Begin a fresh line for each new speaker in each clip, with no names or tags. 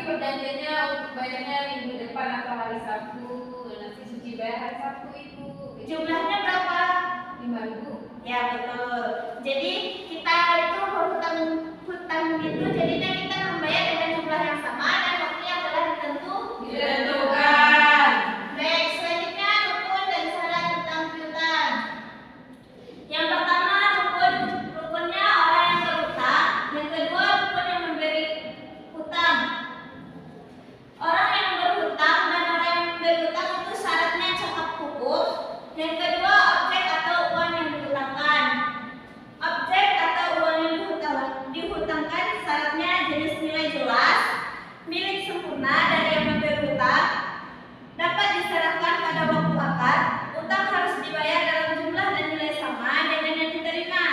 perjanjiannya untuk bayarnya minggu depan atau hari Sabtu. Nanti Suci bayar hari Sabtu itu.
Jumlahnya berapa?
5.000.
Ya betul. Jadi kita itu berhutang itu jadinya kita membayar dengan jumlah yang sama dan waktu yang telah
ditentukan.
Baik, selanjutnya rukun dan syarat hutang piutang. Yang pertama rukunnya orang yang berhutang. Yang kedua rukun yang memberi hutang. Orang yang berhutang dan orang yang memberi hutang itu syaratnya cakap hukum. Yang kedua objek atau uang yang dihutangkan. Objek atau uang yang dihutangkan syaratnya jenis nilai jelas, milik sempurna dari yang memberi hutang, dapat diserahkan pada waktu akad, utang harus dibayar dalam jumlah dan nilai sama dengan yang diterima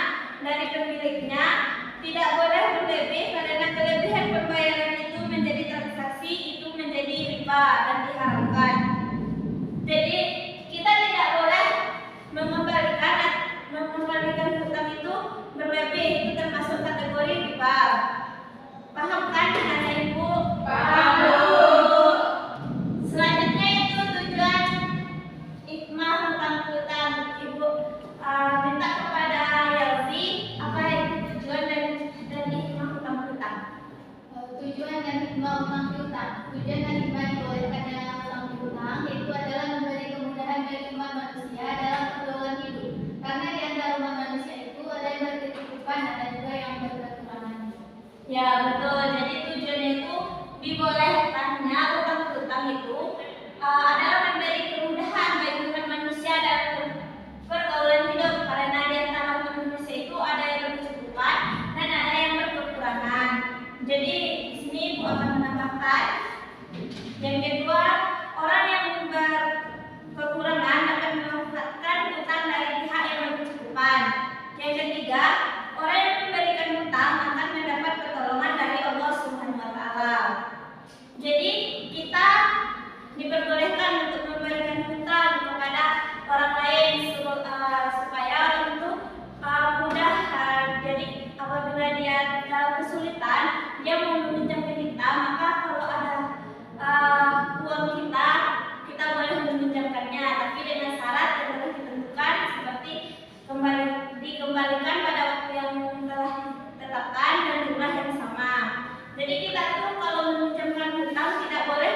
dari pemiliknya, tidak boleh berlebih karena kelebihan pembayaran itu menjadi transaksi, itu menjadi riba dan diharamkan. Jadi kita tidak boleh mengembalikan hutang itu berlebih, itu termasuk kategori riba. Paham kan anak ibu?
Paham, Bu.
Selanjutnya itu tujuan hikmah hutang piutang. Ibu minta kepada Yelzi apa itu tujuan dan hikmah hutang piutang.
Tujuan dan hikmah hutang piutang. Tujuan dan hikmah dibolehkannya hutang piutang yaitu adalah memberi kemudahan bagi umat manusia dalam pergaulan hidup. Karena di antara umat manusia itu ada yang berkecukupan, ada juga yang berkekurangan.
Ya betul. Jadi tujuannya itu dibolehkannya hutang piutang itu adalah memberi kemudahan bagi umat manusia dalam pergaulan hidup karena di antara umat manusia itu ada yang berkecukupan dan ada yang berkekurangan. Jadi di sini Ibu akan menambahkan yang kedua, orang yang berkekurangan dapat memanfaatkan hutang dari pihak yang berkecukupan. Yang ketiga, orang yang memberikan hutang akan mendapat pertolongan dari Allah Subhanahu wa taala. Jadi kita diperbolehkan untuk memberikan hutang kepada orang lain supaya orang itu mudah. Jadi apabila dia dalam kesulitan, dia mau meminjam ke kita, maka kalau ada uang kita boleh meminjamkannya, tapi dengan syarat yang telah ditentukan seperti dikembalikan pada waktu yang telah ditetapkan dan jumlah yang sama. Jadi kita tuh kalau meminjamkan hutang tidak boleh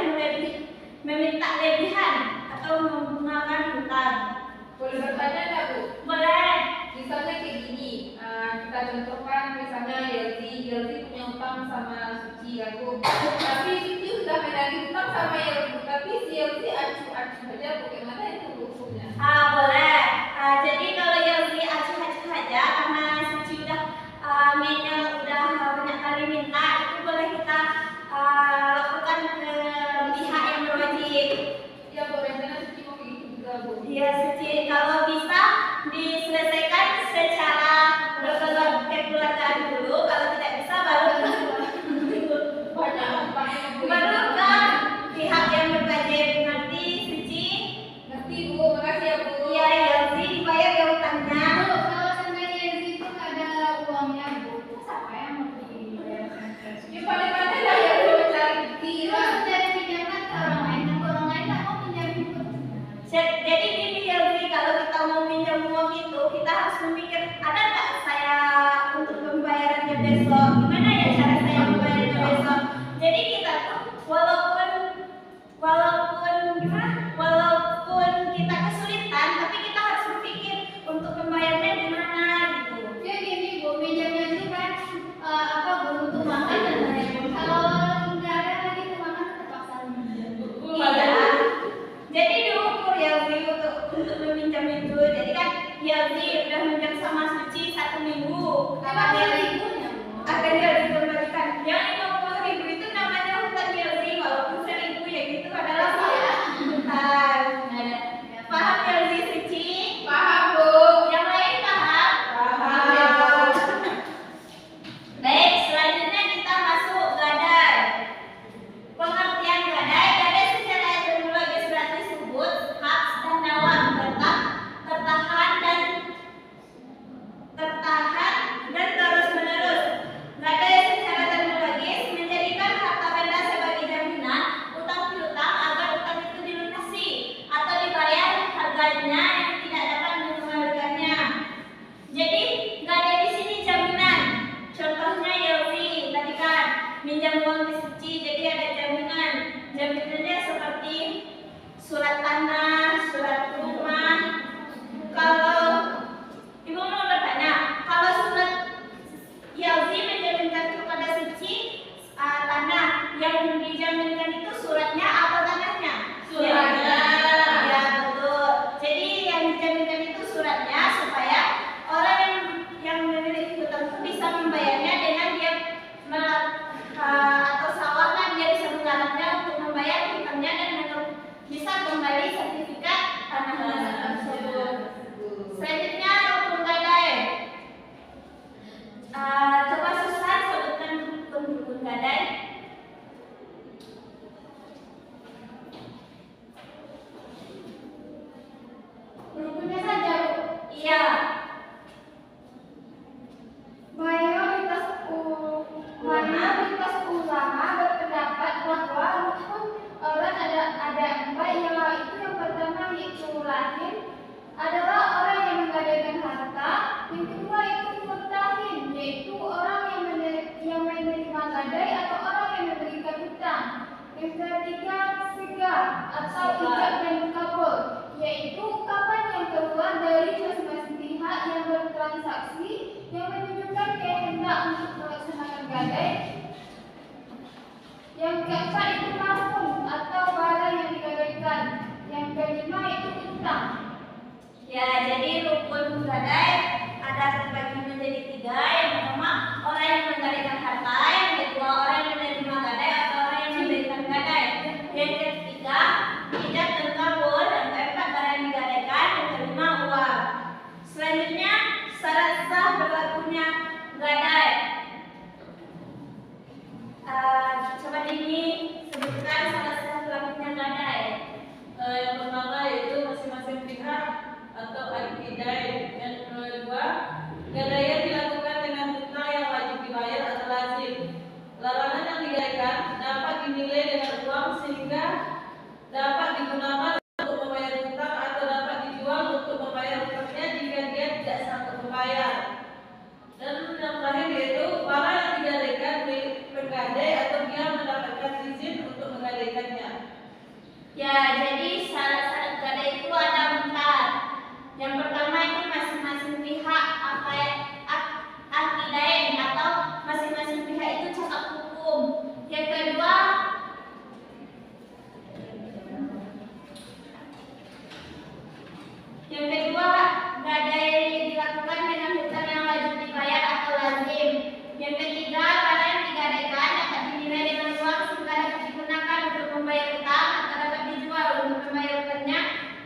meminta lebihan atau menggunakan hutang.
Boleh bertanya enggak, Bu?
Boleh.
Misalnya kayak gini, kita contohkan misalnya Yelzi punya utang sama Suci aku, tapi Suci sudah menagih utang sama Yelzi, tapi si Yelzi acuh aja, bagaimana itu hukumnya?
Boleh. Jadi kalau Yelzi acuh-acuh aja karena Suci udah banyak kali minta, itu boleh kita lakukan ke pihak yang berwajib.
Ya boleh, karena Suci mau kayak gitu juga, Bu.
Iya Suci, kalau bisa diselesaikan secara kekeluargaan dulu, kalau tidak bisa baru
Banyak
ke pihak yang berwajib. Nanti Suci
ngerti, Bu. Makasih ya, Bu.
iya Yelzi dibayar ya utangnya.
Kalau seandainya Yelzi itu ada uangnya, Bu, siapa yang mau dibayarkan?
Ya paling-paling lah ya, Bu, mencari bukti
Terus
lah.
dari pinjaman ke orang lain, dan orang lain tak mau pinjamin pun.
Jadi gini Yelzi, kalau kita mau minjam uang itu kita harus memikir ada nggak saya untuk pembayarannya besok, gimana ya cara saya membayarnya besok. Jadi kita tuh walaupun kita kesulitan, tapi kita harus berpikir untuk membayarnya gimana gitu.
Ya gini, Bu, pinjamnya itu kan untuk makan dan lain-lain. Kalau nggak ada lagi untuk makan, terpaksa minjam.
Iya. Jadi diukur Yelzi untuk meminjam itu. Jadi kan Yelzi udah minjam sama Suci 1 minggu.
Apa
Dia
ribunya, Bu?
akan Yelzi kembalikan. Yang 50.000 itu namanya hutang Yelzi, walaupun 1.000 ya gitu adalah hutang. Paham Yelzi Suci?
Paham, Bu.
Yang lain paham?
Paham.
Baik, selanjutnya kita masuk gadai. Pengertian gadai secara etimologis berarti subut, hak dan nawam, tertahan dan terus
atau ijab dan kabul, yaitu ungkapan yang keluar dari masing-masing pihak yang bertransaksi yang menunjukkan kehendak untuk melaksanakan gadai. Yang keempat itu mafhum atau barang yang digadaikan. Yang kelima itu utang.
Ya, jadi rukun gadai ada terbagi menjadi tiga. Yang pertama, orang yang menggadaikan harta. Yang kedua, orang yang menerima gadai atau orang yang memberikan gadai. Yang ketiga, ijab dan kabul. Yang keempat, barang yang digadaikan. Yang kelima, uang. Selanjutnya, syarat sah berlakunya gadai. Coba ini sebutkan syarat sah berlakunya gadai.
Yang pertama yaitu masing-masing pihak atau al-qidai. Yang kedua, gadaian dilakukan dengan hutang yang wajib dibayar atau lazim. Larangan yang digadaikan dapat dinilai dengan uang sehingga dapat digunakan untuk membayar hutang atau dapat dijual untuk membayar hutangnya jika dia tidak sanggup membayar. Dan yang terakhir yaitu barang yang digadaikan di penggadai atau dia mendapatkan izin untuk menggadaikannya.
Ya, jadi syarat-syarat gadai itu ada 4. Yang pertama itu masing-masing pihak akidain atau masing-masing pihak itu cakap hukum. Yang kedua, gadai dilakukan dengan hutang yang wajib dibayar atau lazim. Yang ketiga, barang yang digadaikan dapat dinilai dengan uang sehingga dapat digunakan untuk membayar hutang atau dapat dijual untuk membayar hutangnya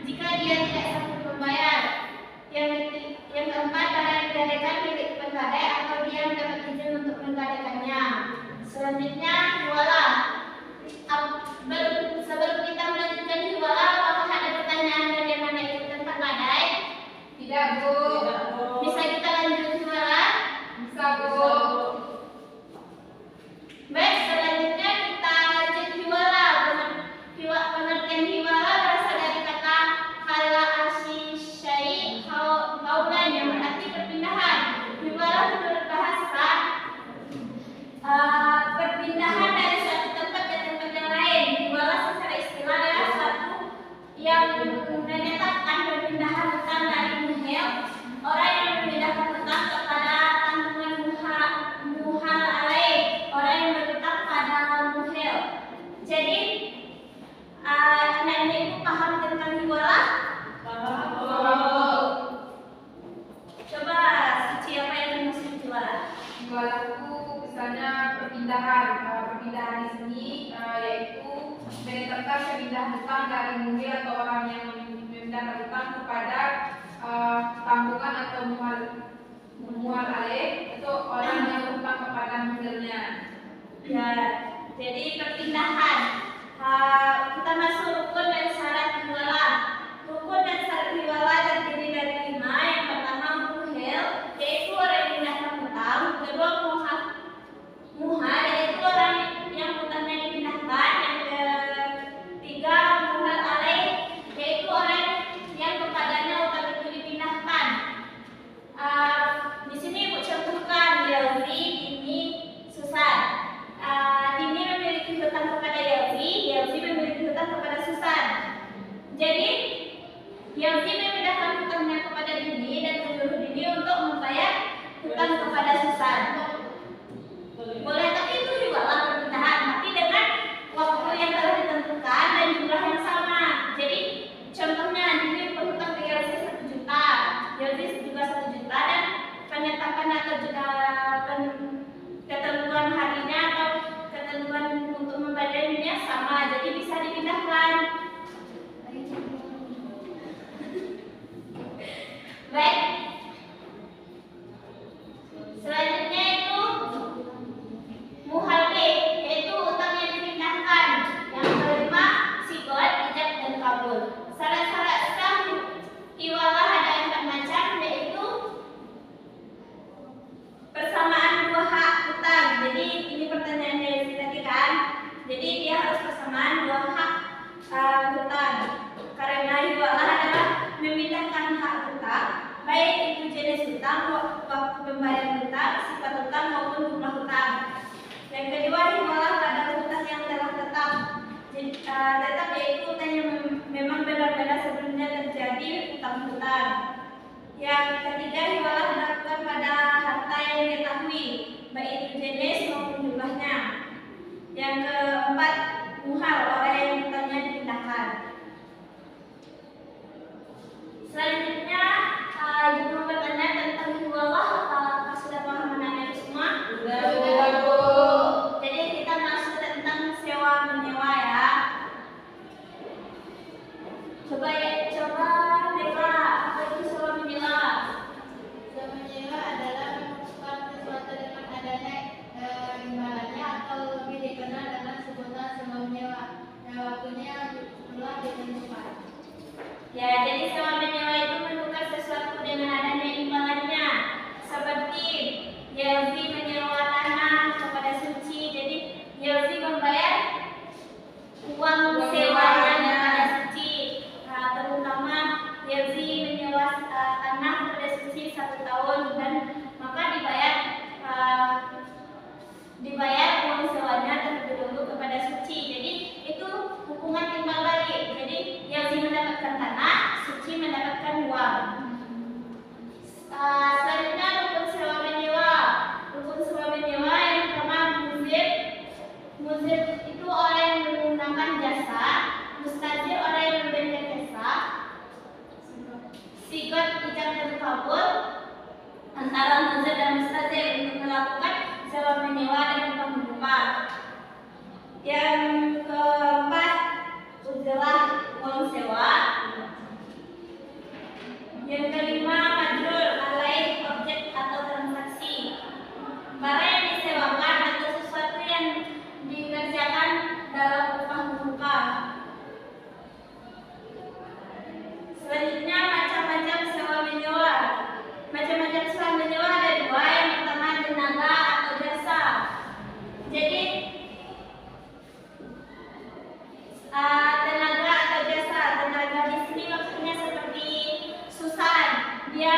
jika dia tidak sanggup membayar. Yang keempat, barang yang digadaikan milik penggadai atau dia mendapat izin untuk menggadaikannya. Selanjutnya, hiwalah. Sebelum kita melanjutkan hiwalah, apakah ada pertanyaan dari mana itu tentang gadai?
Tidak, Bu.
Bisa kita lanjut hiwalah?
Bisa, Bu.
Baik, selanjutnya kita lanjut hiwalah. Pengertian hiwalah berasal dari kata hala asyai kaulan yang berarti perpindahan. Hiwalah menurut bahasa perpindahan dari suatu tempat ke tempat yang lain. Hiwalah secara istilah adalah suatu yang menetapkan perpindahan hutang dari muhil, orang yang memindahkan hutang kepada tanggungan muhal alaih, orang yang berhutang pada muhil. Jadi anak-anak ibu paham tentang hiwalah?
Paham.
Coba Suci, apa yang dimaksud hiwalah?
Hiwalah itu misalnya perpindahan. Perpindahan di sini yaitu menetapkan perpindahan hutang dari muhil atau orang yang memindahkan hutang kepada tanggungan atau muhal alaih itu orang yang berhutang kepada muhilnya.
Ya, jadi perpindahan. Kita masuk rukun dan syarat hiwalah. Rukun dan syarat hiwalah terdiri dari 5. Yang pertama muhil, yaitu orang yang memindahkan hutang. Kedua muhal, yaitu orang yang hutangnya dipindahkan. Yang ketiga muhal alaih, yaitu orang yang kepadanya hutang itu dipindahkan. Di sini Ibu contohkan Yalzi, Dini, Susan. Dini memiliki hutang kepada Yalzi memiliki hutang kepada Susan. Jadi Yalzi memindahkan hutangnya kepada Dini dan menyuruh Dini untuk membayar hutang kepada Susan. Boleh, tapi itu hiwalah perpindahan, tapi dengan waktu yang telah ditentukan dan jumlah yang sama. Jadi contohnya Dini berhutang ke Yalzi 1 juta, Yalzi juga 1 juta, dan penetapan atau ketentuan harinya atau ketentuan untuk membayarnya sama, jadi bisa dipindahkan. Baik. Selanjutnya itu muhal B, yaitu utang yang dipindahkan. Yang kelima sikot, ijab dan kabul. Syarat-syarat sah hiwalah ada 4 macam, yaitu persamaan 2 hak hutang. Jadi ini pertanyaan dari tadi kan. Jadi dia harus persamaan 2 hak hutang. Karena hiwalah adalah memindahkan hak hutang, baik itu jenis hutang, waktu pembayaran hutang, sifat hutang maupun jumlah hutang. Yang kedua, hiwalah pada hutang yang telah tetap, yaitu tadi utang-utang. Yang ketiga, hiwalah dilakukan pada harta yang diketahui, baik itu jenis maupun jumlahnya. Yang keempat, muhal, orang yang hutangnya dipindahkan. Selanjutnya, ibu bertanya tentang hiwalah. Apakah sudah paham mengenai semua?
Sudah, Bu.
Jadi kita masuk tentang sewa menyewa ya. Coba Nela, apa itu sewa menyewa?
Sewa menyewa adalah menukar sesuatu dengan adanya imbalannya atau lebih dikenal dengan sebutan sewa menyewa. Yang waktunya telah ditentukan.
Ya, jadi sewa menyewa itu menukar sesuatu dengan adanya imbalannya. Seperti Yelzi menyewa tanah kepada Suci. Jadi Yelzi membayar uang sewanya kepada Suci. Terutama Yelzi menyewa tanah kepada Suci 1 tahun dan maka dibayar uang sewanya terlebih dahulu kepada Suci. Jadi itu hubungan timbal balik. Jadi Yelzi mendapatkan tanah, Suci mendapatkan uang. Selanjutnya rukun sewa menyewa. Rukun sewa menyewa yang pertama muzir. Muzir itu orang yang menggunakan jasa. Mustajir orang yang memberikan jasa. Sigot ijab terkabul antara muzir dan mustajir untuk melakukan sewa menyewa dengan pengupah. Yang keempat, ujrah uang sewa. Yang kelima, majrur alaih objek atau transaksi. Barang yang disewakan atau sesuatu yang dikerjakan dalam upah mengupah. Selanjutnya, macam-macam sewa menyewa. Macam-macam sewa menyewa ada 2. Yang pertama, tenaga atau jasa. Jadi tenaga atau jasa. Tenaga di sini maksudnya seperti Susan. Dia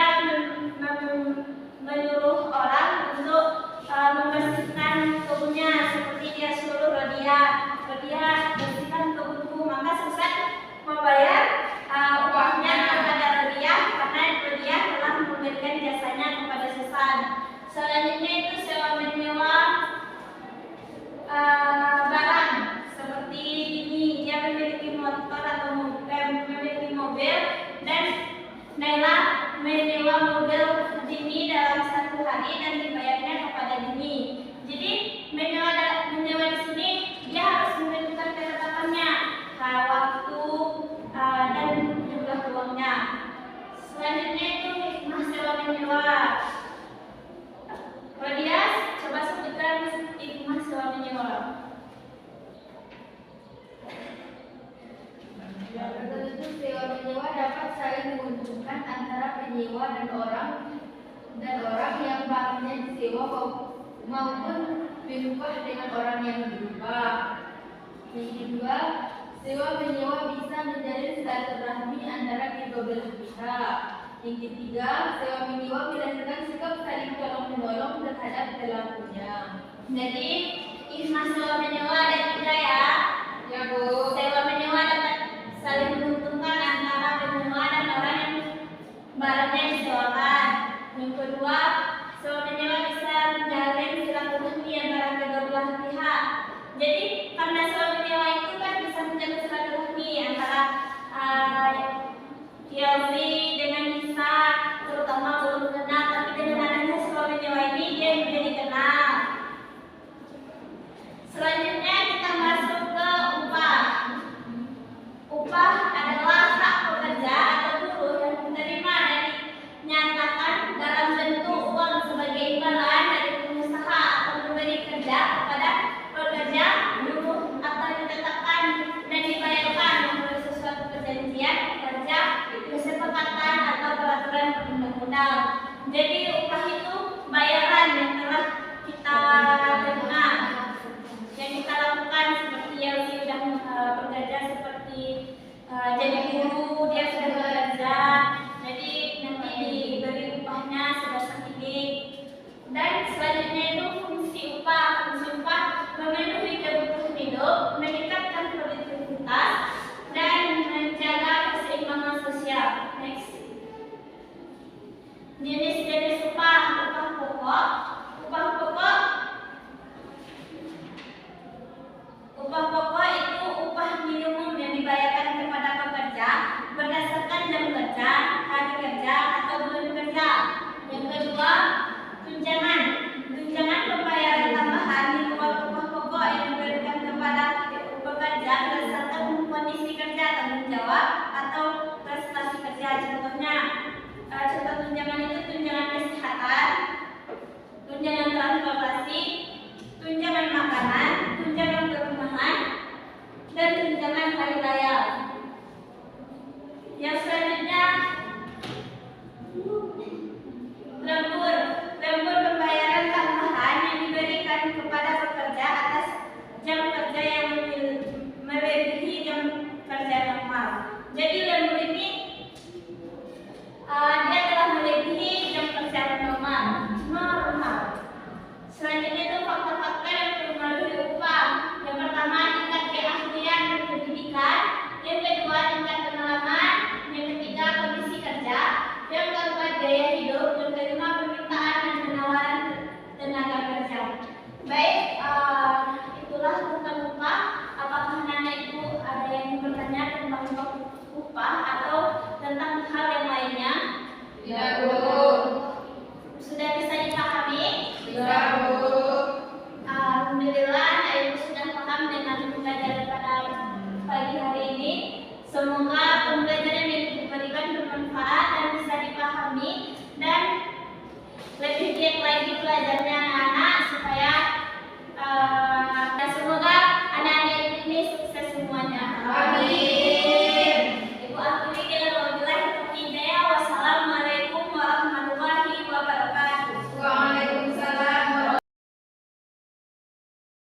menyuruh orang untuk membersihkan kebunnya, seperti dia suruh Rodia bersihkan kebunku, maka Susan membayar upahnya kepada Rodia karena Rodia telah memberikan jasanya kepada Susan. Selanjutnya itu sewa menyewa barang, seperti ini dia memiliki motor atau memiliki mobil dan Naila menyewa mobil Dini dalam 1 hari dan dibayarnya kepada Dini. Jadi menyewa di sini dia harus menentukan ketetapannya, waktu dan jumlah uangnya. Selanjutnya itu hikmah sewa menyewa. Rodias, coba sebutkan hikmah sewa menyewa.
Tentu sewa menyewa dapat saling menguntungkan antara penyewa dan orang yang barangnya disewa maupun berubah dengan orang yang berubah. Yang kedua, sewa menyewa bisa menjalin silaturahmi antara kedua belah pihak. Yang ketiga, sewa menyewa melahirkan sikap saling tolong menolong terhadap pelakunya.
Jadi hikmah sewa menyewa ada 3 ya.
Ya, Bu.
Sewa menyewa dapat saling menguntungkan antara penyewa dan orang yang barangnya disewakan. Yang kedua, sewa menyewa bisa menjalin silaturahmi antara kedua belah pihak. Jadi karena sewa menyewa itu kan bisa menjalin silaturahmi antara Yelzi dengan Nisa, terutama belum kenal, tapi dengan adanya sewa menyewa ini dia menjadi kenal. Selanjutnya kita masuk ke upah. Upah adalah hak pekerja atau buruh yang menerima dan dinyatakan dalam bentuk uang sebagai imbalan dari pengusaha atau pemberi kerja kepada pekerja, buruh, atau ditetapkan dan dibayarkan melalui sesuatu perjanjian kerja, kesepakatan atau peraturan perundang-undang. Jadi upah itu bayaran yang telah kita terima, yang kita lakukan, seperti yang sudah bekerja seperti jadi guru, dia sudah bekerja, jadi nanti diberi upahnya sebesar ini. Dan selanjutnya itu fungsi upah. Fungsi upah memenuhi kebutuhan hidup, meningkatkan produktivitas, dan menjaga keseimbangan sosial. contoh tunjangan itu tunjangan kesehatan, tunjangan transportasi, tunjangan makanan, tunjangan perumahan, dan tunjangan hari raya. Yang selanjutnya lembur pembayaran tambahan yang diberikan kepada pekerja atas jam kerja yang melebihi jam kerja normal. Jadi lembur ini dia telah melebihi jam kerja normal. Selanjutnya itu faktor-faktor yang mempengaruhi upah. Yang pertama tingkat keahlian dan pendidikan, yang kedua tingkat pengalaman, yang ketiga kondisi kerja, yang keempat gaya hidup.